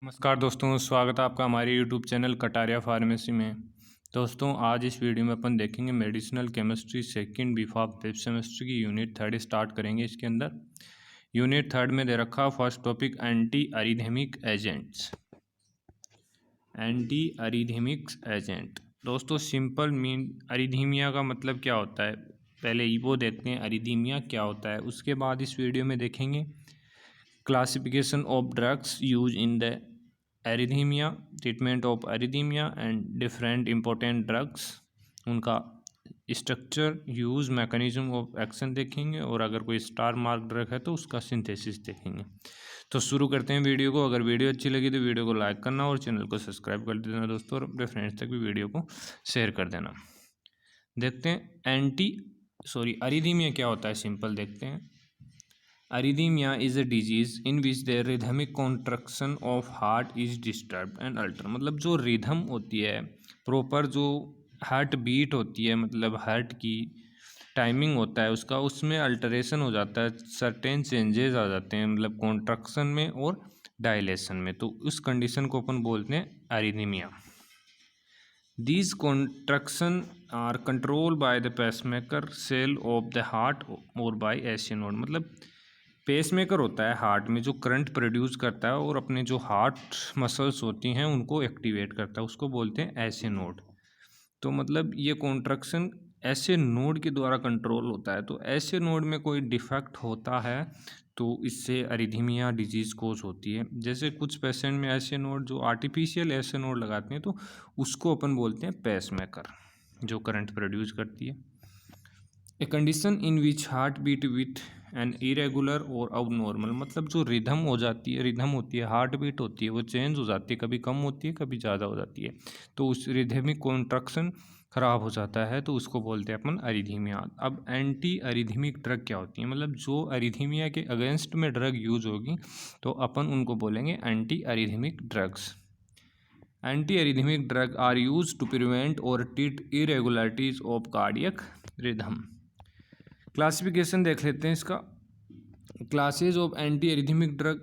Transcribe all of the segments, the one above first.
नमस्कार दोस्तों, स्वागत है आपका हमारे यूट्यूब चैनल कटारिया फार्मेसी में। दोस्तों, आज इस वीडियो में अपन देखेंगे मेडिसिनल केमिस्ट्री सेकंड बीफाप फिफ्थ सेमेस्टर की यूनिट 3 स्टार्ट करेंगे। इसके अंदर यूनिट 3 में दे रखा first topic anti arrhythmic agents. Anti arrhythmic agent दोस्तों सिंपल मीन अरिथमिया का मतलब क्या होता है, पहले वो देखते हैं अरिथमिया क्या होता है। उसके बाद इस वीडियो में देखेंगे classification of drugs use in the arrhythmia, treatment of arrhythmia and different important drugs, उनका structure, use, mechanism of action देखेंगे और अगर कोई स्टार मार्क ड्रग है तो उसका सिंथेसिस देखेंगे। तो शुरू करते हैं वीडियो को। अगर वीडियो अच्छी लगी तो वीडियो को लाइक करना और चैनल को सब्सक्राइब कर देना दोस्तों, और अपने फ्रेंड्स तक भी वीडियो को शेयर कर देना। देखते हैं अरिथमिया क्या होता है, सिंपल देखते हैं। Arrhythmia is a disease in which the rhythmic contraction of heart is disturbed and altered। मतलब जो रिधम होती है, प्रॉपर जो हार्ट बीट होती है, मतलब हार्ट की टाइमिंग होता है उसका, उसमें अल्टरेशन हो जाता है, सर्टेन चेंजेस आ जाते हैं, मतलब कॉन्ट्रक्शन में और डायलेशन में। तो उस कंडीशन को अपन बोलते हैं arrhythmia. These contraction are controlled by the pacemaker cell of the heart or by AC node। मतलब पेसमेकर होता है हार्ट में जो करंट प्रोड्यूस करता है और अपने जो हार्ट मसल्स होती हैं उनको एक्टिवेट करता है, उसको बोलते हैं एसी नोड। तो मतलब ये कॉन्ट्रक्शन ऐसे नोड के द्वारा कंट्रोल होता है। तो ऐसे नोड में कोई डिफेक्ट होता है तो इससे अरिथमिया डिजीज़ कोज होती है। जैसे कुछ पेशेंट में ऐसे नोड जो आर्टिफिशियल ऐसे नोड लगाते हैं तो उसको अपन बोलते हैं पेसमेकर, जो करंट प्रोड्यूस करती है। A condition in which heart beat with an irregular or अब नॉर्मल, मतलब जो रिधम हो जाती है, रिधम होती है, हार्ट बीट होती है, वो चेंज हो जाती है, कभी कम होती है कभी ज़्यादा हो जाती है। तो उस रिधमिक कॉन्ट्रक्शन ख़राब हो जाता है तो उसको बोलते हैं अपन अरिथमिया। अब एंटी अरिथमिक ड्रग क्या होती है, मतलब जो अरिथमिया के अगेंस्ट में ड्रग यूज होगी तो अपन उनको बोलेंगे anti arrhythmic drugs. Anti arrhythmic drug are use to prevent और treat irregularities of cardiac rhythm. Classification देख लेते हैं इसका। Classes of anti arrhythmic drug.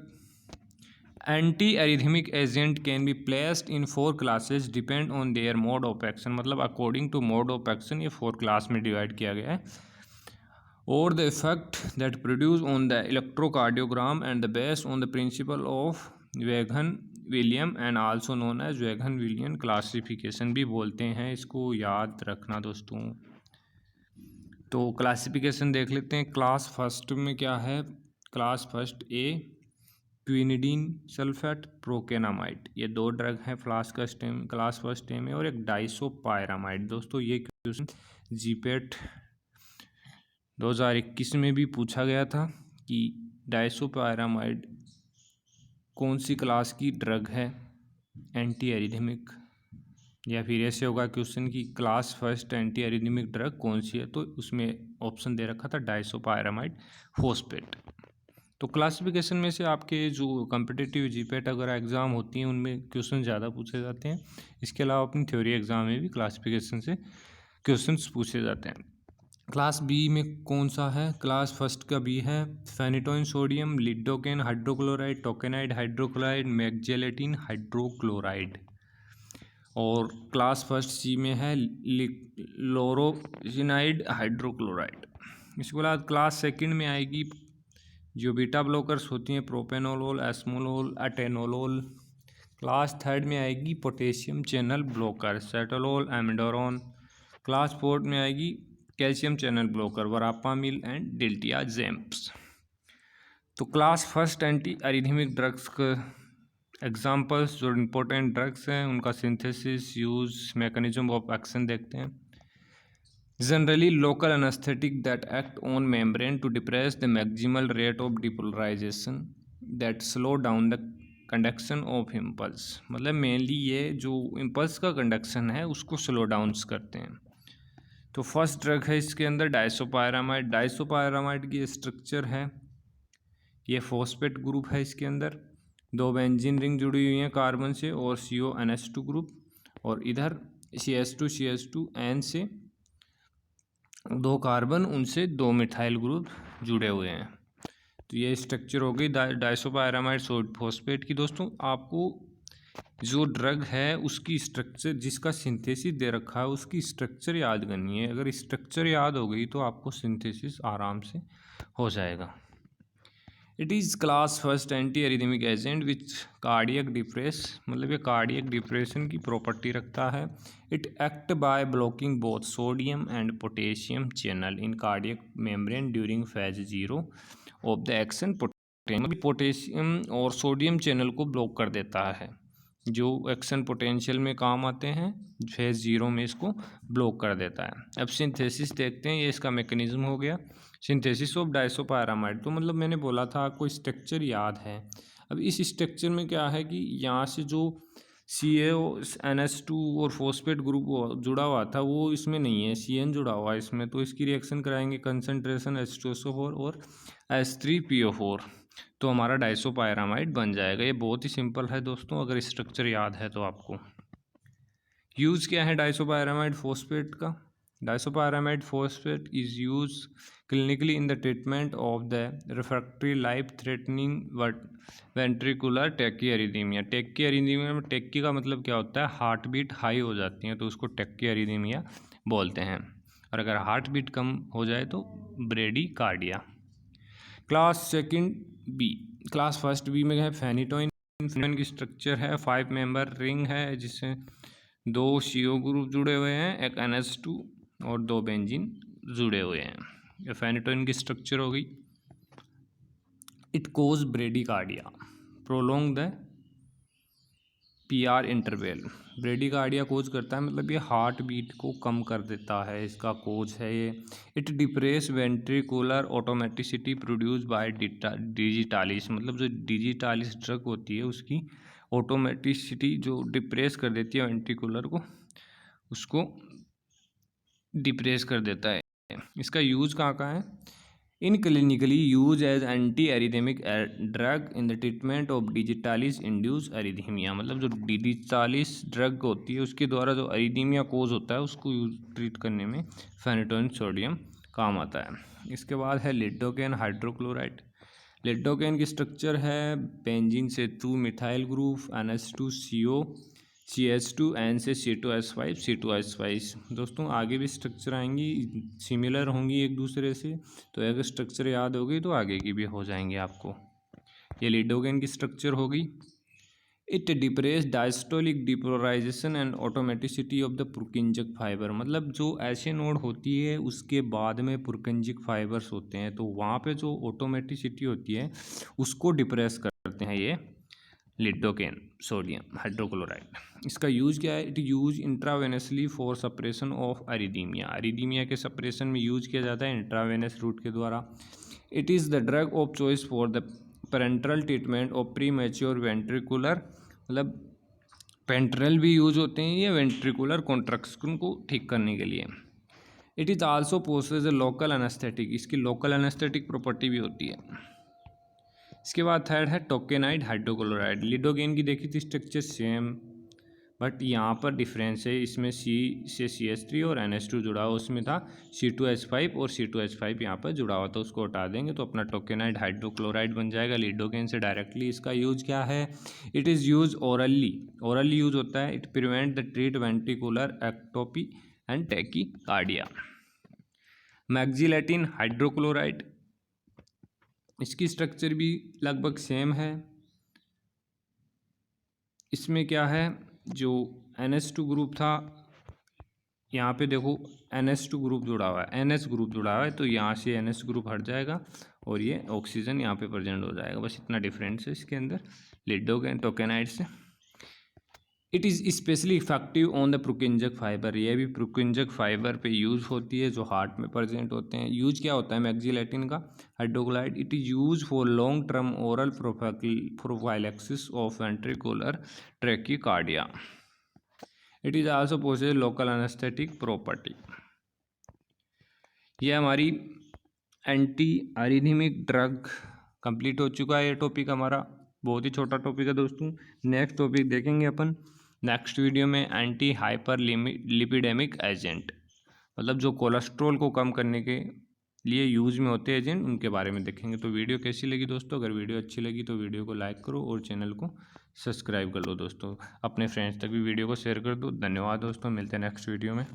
Anti arrhythmic agent can be placed in 4 classes depend on their mode of action. मतलब according to mode of action ये 4 class में divide किया गया है। और the effect that produce on the electrocardiogram and the based on the principle of Vaughan Williams and also known as Vaughan Williams classification भी बोलते हैं, इसको याद रखना दोस्तों। तो क्लासिफिकेशन देख लेते हैं। क्लास फर्स्ट में क्या है, class first A quinidine sulphate procainamide, ये 2 ड्रग हैं क्लास फर्स्ट ए में, और एक डाइसोपायरामाइड। दोस्तों ये क्वेश्चन जीपेट 2021 में भी पूछा गया था कि डाइसोपायरामाइड कौन सी क्लास की ड्रग है एंटी एरिथमिक, या फिर ऐसे होगा क्वेश्चन की class first anti arrhythmic drug कौन सी है, तो उसमें ऑप्शन दे रखा था डाइसोपायरामाइड फॉस्फेट। तो क्लासिफिकेशन में से आपके जो कम्पिटिटिव जीपेट अगर एग्ज़ाम होती हैं उनमें क्वेश्चन ज़्यादा पूछे जाते हैं। इसके अलावा अपनी थ्योरी एग्ज़ाम में भी क्लासिफिकेशन से क्वेश्चंस पूछे जाते हैं। क्लास बी में कौन सा है, क्लास फर्स्ट का बी है phenytoin sodium lidocaine hydrochloride tocainide hydrochloride mexiletine hydrochloride. और क्लास फर्स्ट सी में है लोरोसिनाइड हाइड्रोक्लोराइड। इसके बाद क्लास सेकंड में आएगी जो बीटा ब्लॉकर्स होती हैं propranolol esmolol atenolol. Class third में आएगी potassium channel blocker sotalol amiodarone. Class fourth में आएगी calcium channel blocker verapamil and diltiazems. तो class first anti arrhythmic drugs का एग्जाम्पल्स, जो इम्पोर्टेंट ड्रग्स हैं उनका synthesis, use, mechanism of action देखते हैं। Generally local anaesthetic that act on membrane to depress the maximal rate of depolarisation that slow down the conduction of impulse. मतलब mainly ये जो impulse का conduction है उसको स्लो डाउन्स करते हैं। तो फर्स्ट ड्रग है इसके अंदर डाइसोपायरामाइड। डाइसोपायरामाइड की स्ट्रक्चर है, ये फॉस्फेट ग्रुप है, इसके अंदर 2 बेंजीन रिंग जुड़ी हुई हैं कार्बन से और CONH2 ग्रुप, और इधर CH2CH2N से 2 कार्बन, उनसे 2 मिथाइल ग्रुप जुड़े हुए हैं। तो ये स्ट्रक्चर हो गई डाइसोपायरामाइड फॉस्फेट की। दोस्तों आपको जो ड्रग है उसकी स्ट्रक्चर, जिसका सिंथेसिस दे रखा है उसकी स्ट्रक्चर याद करनी है। अगर स्ट्रक्चर याद हो गई तो आपको सिंथेसिस आराम से हो जाएगा। It is class first anti arrhythmic agent which cardiac depress, मतलब ये कार्डियक डिप्रेशन की प्रॉपर्टी रखता है। It act by blocking both sodium and potassium channel in cardiac membrane during phase 0 of the action. Potassium और sodium channel को block कर देता है, जो एक्शन पोटेंशियल में काम आते हैं, फेज 0 में इसको ब्लॉक कर देता है। अब सिंथेसिस देखते हैं, ये इसका मैकेनिज्म हो गया। सिंथेसिस ऑफ डाइसोपायरामाइड, तो मतलब मैंने बोला था आपको स्ट्रक्चर याद है। अब इस स्ट्रक्चर में क्या है कि यहाँ से जो CaNH2 और फॉस्फेट ग्रुप जुड़ा हुआ था वो इसमें नहीं है, CN जुड़ा हुआ है इसमें, तो इसकी रिएक्शन कराएंगे कंसनट्रेशन H2SO4 और H3PO4, तो हमारा डाइसोपायरामाइड बन जाएगा। ये बहुत ही सिंपल है दोस्तों, अगर स्ट्रक्चर याद है तो आपको। यूज़ क्या है डाइसोपायरामाइड फॉस्फेट का? Disopyramide phosphate is use clinically in the treatment of the refractory life threatening ventricular tachyarrhythmia. Tachyarrhythmia में टैकी का मतलब क्या होता है? हार्ट बीट हाई हो जाती है तो उसको टैकीअरिथमिया बोलते हैं, और अगर हार्ट बीट कम हो जाए तो bradycardia. Class second B, class first B में है फेनिटोइन। फेनिटोइन की स्ट्रक्चर है 5 मेंबर रिंग है, जिससे 2 CO ग्रुप जुड़े हुए हैं, एक NH2 और 2 बेंजीन जुड़े हुए हैं। ये फेनिटोइन की स्ट्रक्चर हो गई। It cause bradycardia, prolong the PR interval. Bradycardia cause करता है, मतलब ये हार्ट बीट को कम कर देता है, इसका कोज है ये। It depress ventricular automaticity produce by digitalis, मतलब जो डिजिटालिस ड्रग होती है उसकी ऑटोमेटिसिटी जो डिप्रेस कर देती है वेंट्रिकुलर को, उसको डिप्रेस कर देता है। इसका यूज़ कहाँ का है? In clinically use as anti arrhythmic drug in the treatment of digitalis induce arrhythmia, मतलब जो डिजिटालिस ड्रग होती है उसके द्वारा जो एरिथमिया कोज होता है उसको ट्रीट करने में फेनिटोइन सोडियम काम आता है। इसके बाद है लिडोकेन हाइड्रोक्लोराइड। लिडोकेन की स्ट्रक्चर है बेंजीन से 2 methyl group, NH2CO, CH2, N से C2H5, C2H5। दोस्तों आगे भी स्ट्रक्चर आएंगी, सिमिलर होंगी एक दूसरे से, तो अगर स्ट्रक्चर याद होगी तो आगे की भी हो जाएंगे आपको। ये लिडोकेन की स्ट्रक्चर होगी। It depress diastolic depolarisation and automaticity of the Purkinje fibre, मतलब जो ऐसे नोड होती है उसके बाद में पुरकिंजक फाइबर्स होते हैं, तो वहाँ पे जो ऑटोमेटिसिटी होती है उसको डिप्रेस करते हैं ये लिडोकेन सोडियम हाइड्रोक्लोराइड। इसका यूज़ क्या है? It use intravenously for suppression of arrhythmia. Arrhythmia के सप्रेशन में यूज किया जाता है इंट्रावेनस रूट के द्वारा। It is the drug of choice for the parenteral treatment of pre mature ventricular, मतलब पेंट्रल भी यूज होते हैं ये वेंट्रिकुलर कॉन्ट्रैक्शन को ठीक करने के लिए। It is also possess a local anaesthetic, इसकी लोकल एनेस्थेटिक प्रॉपर्टी भी होती है। इसके बाद थर्ड है टोकेनाइड हाइड्रोक्लोराइड। लिडोकेन की देखी थी स्ट्रक्चर सेम, बट यहाँ पर डिफरेंस है, इसमें C से CH3 और NH2 जुड़ा हुआ, उसमें था C2H5 और C2H5 यहाँ पर जुड़ा हुआ था, उसको हटा देंगे तो अपना टोकेनाइड हाइड्रोक्लोराइड बन जाएगा लिडोकेन से डायरेक्टली। इसका यूज क्या है? It is use orally use होता है। It prevent the treat ventricular ectopy and tachycardia. Mexiletine hydrochloride, इसकी स्ट्रक्चर भी लगभग सेम है। इसमें क्या है, जो NH2 ग्रुप था, यहाँ पे देखो NH2 ग्रुप जुड़ा हुआ है, NH ग्रुप जुड़ा हुआ है, तो यहाँ से NH ग्रुप हट जाएगा और ये ऑक्सीजन यहाँ पे प्रेजेंट हो जाएगा, बस इतना डिफरेंस है इसके अंदर लिडोकेन टोकेनाइड से। It is specially effective on the Purkinje fibre, ये भी प्रुकिंजक फाइबर पे यूज़ होती है जो हार्ट में प्रेजेंट होते हैं। यूज क्या होता है मैक्सिलेटिन का hydrochloride? It is use for long term oral prophylaxis of ventricular tachycardia. It is also possess local anaesthetic property. ये हमारी एंटी एरिथमिक ड्रग कंप्लीट हो चुका है। ये टॉपिक हमारा बहुत ही छोटा टॉपिक है दोस्तों। नेक्स्ट टॉपिक देखेंगे अपन नेक्स्ट वीडियो में, एंटी हाइपर लिपिडेमिक एजेंट, मतलब जो कोलेस्ट्रॉल को कम करने के लिए यूज़ में होते एजेंट, उनके बारे में देखेंगे। तो वीडियो कैसी लगी दोस्तों? अगर वीडियो अच्छी लगी तो वीडियो को लाइक करो और चैनल को सब्सक्राइब कर लो दोस्तों। अपने फ्रेंड्स तक भी वीडियो को शेयर कर दो। धन्यवाद दोस्तों, मिलते हैं नेक्स्ट वीडियो में।